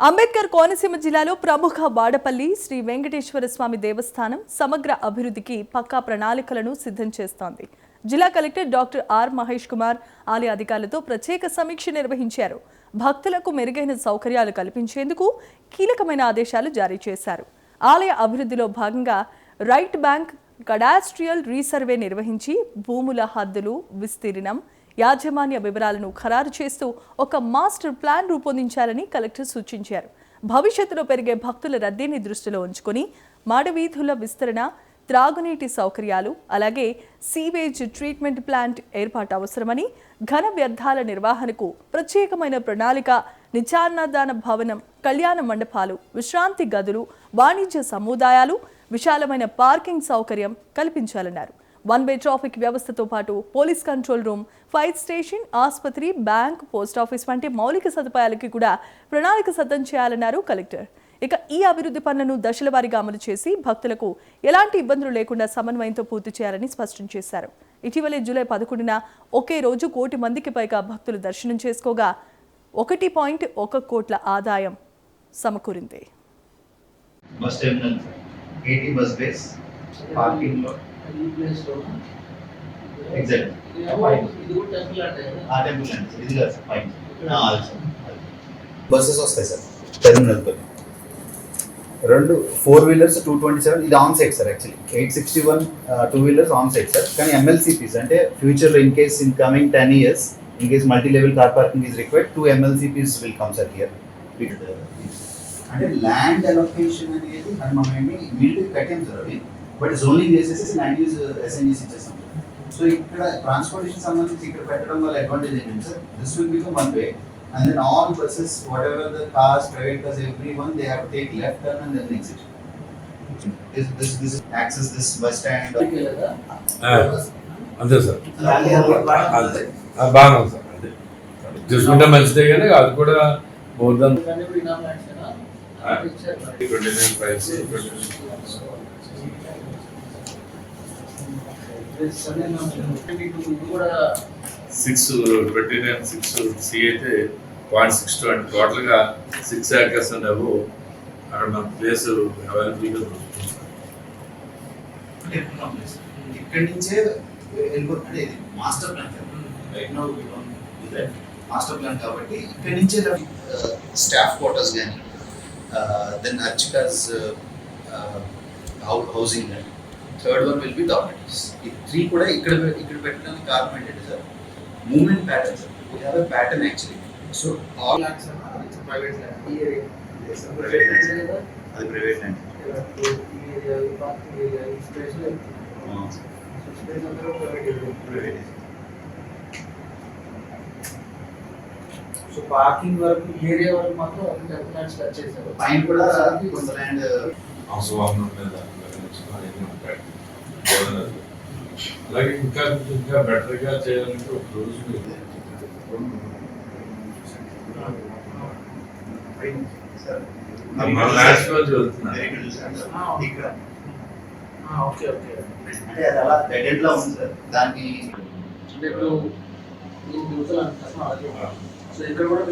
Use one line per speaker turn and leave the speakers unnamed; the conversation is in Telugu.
అంబేద్కర్ కోనసీమ జిల్లాలో ప్రముఖ వాడపల్లి శ్రీ వెంకటేశ్వర స్వామి దేవస్థానం సమగ్ర అభివృద్ధికి పక్కా ప్రణాళికలను సిద్ధం చేస్తోంది. జిల్లా collector doctor R Mahesh Kumar ఆలయ అధికారులతో ప్రత్యేక సమీక్ష నిర్వహించారు. భక్తులకు మెరుగైన సౌకర్యాలు కల్పించేందుకు కీలకమైన ఆదేశాలు జారీ చేశారు. ఆలయ అభివృద్ధిలో భాగంగా రైట్ బ్యాంక్ కడాస్ట్రియల్ రీసర్వే నిర్వహించి భూముల హద్దులు, విస్తీర్ణం, యాజమాన్య వివరాలను ఖరారు చేస్తూ ఒక మాస్టర్ ప్లాన్ రూపొందించాలని కలెక్టర్ సూచించారు. భవిష్యత్తులో పెరిగే భక్తుల రద్దీని దృష్టిలో ఉంచుకుని మాడవీధుల విస్తరణ, త్రాగునీటి సౌకర్యాలు, అలాగే సీవేజ్ ట్రీట్మెంట్ ప్లాంట్ ఏర్పాటు అవసరమని, ఘన వ్యర్థాల నిర్వహణకు ప్రత్యేకమైన ప్రణాళిక, నిత్యాన్నదాన భవనం, కళ్యాణ మండపాలు, విశ్రాంతి గదులు, వాణిజ్య సముదాయాలు, విశాలమైన పార్కింగ్ సౌకర్యం కల్పించాలన్నారు. వన్ వే ట్రాఫిక్ వ్యవస్థతో పాటు police control room, fire station, ఆసుపత్రి, బ్యాంక్, పోస్టాఫీస్ వంటి మౌలిక సదుపాయాలకి కూడా ప్రణాళిక సిద్ధం చేయాలన్నారు కలెక్టర్. ఇక ఈ అభివృద్ధి పనులను దశల వారీగా అమలు చేసి భక్తులకు ఎలాంటి ఇబ్బందులు లేకుండా సమన్వయంతో పూర్తి చేయాలని స్పష్టం చేశారు. ఇటీవలే జూలై 11న ఒకే రోజు 1 కోటి మందికి పైగా భక్తులు దర్శనం చేసుకోగా 1.1 కోట్ల ఆదాయం సమకూరింది.
Bus terminal 80 bus base parking లో ఎగ్జాక్ట్ ఇది కూడా టెంపుల్ అంటే ఇది కాదు సార్ పైన బస్సెస్ వస్తాయి సార్ టెర్మినల్ తో. 2 4 వీలర్స్ 227 ఇది on site sir. Actually 861 2 wheelers on site sir. కానీ MLCPs అంటే ఫ్యూచర్ లో in case in coming 10 years in case multi level car parking is required 2 MLCPs will come sir here. అంటే ల్యాండ్ అలొకేషన్ అనేది మనం ఇమీడియట్గా కట్టాం సార్ అవి, బట్ జోనింగ్ చేసేసి ల్యాండ్ యూజ్ SNGs ఇచ్చేస్తాం. సో ఇక్కడ ట్రాన్స్పోర్టేషన్ సంబంధించి ఇక్కడ పెట్టడం వల్ల అడ్వాంటేజ్ ఏంటంటే sir, this will become one way and then all buses, whatever the cars, private cars, everyone, they have to take left turn and then exit. This access this bus stand.
అంతే సార్, బాగా సార్. అదే చూసుకుంటే మంచిదే, కానీ అది కూడా మోర్ దన్ 29 ప్రైస్ 6 సి అయితే 0.62 అంటే టోటల్గా 6 acres అండ్ అబో అక్కడ మన ప్లేస్ అవైలబుల్గా దొరుకుతుంది.
ఇక్కడి నుంచే వెళ్ళిపోతుంది. ఇది master plan right now we don't do that. Master plan కాబట్టి ఇక్కడి నుంచే స్టాఫ్ క్వార్టర్స్ కానీ దెన్ అర్చికాస్ హౌసింగ్ కానీ, third one will be dormitories. ఈ 3 కూడా ఇక్కడ పెట్టడానికి కారణం ఏంటంటే సార్, movement pattern sir. We have a pattern actually. So all lands private land, ఈ ఏరియా ప్రైవేట్ ల్యాండ్, అది ప్రైవేట్ ల్యాండ్.
సో పార్కింగ్ వరకు ఏరియా వరకు మాత్రం 10 ల్యాండ్స్ కట్ చేశారు.
పైన కూడా కొంత ల్యాండ్
అలాగే ఇంకా బెటర్గా చేయాలంటే ఒక రోజు మన లాస్ట్ రోజు వెళ్తున్నాను.
ఓకే ఓకే,
అంటే అది అలా డెడ్ ఎండ్ లో ఉంది సార్. దానికి
అంటే ఇప్పుడు ఈ న్యూస్ అంటున్నాను. సో ఇక్కడ కూడా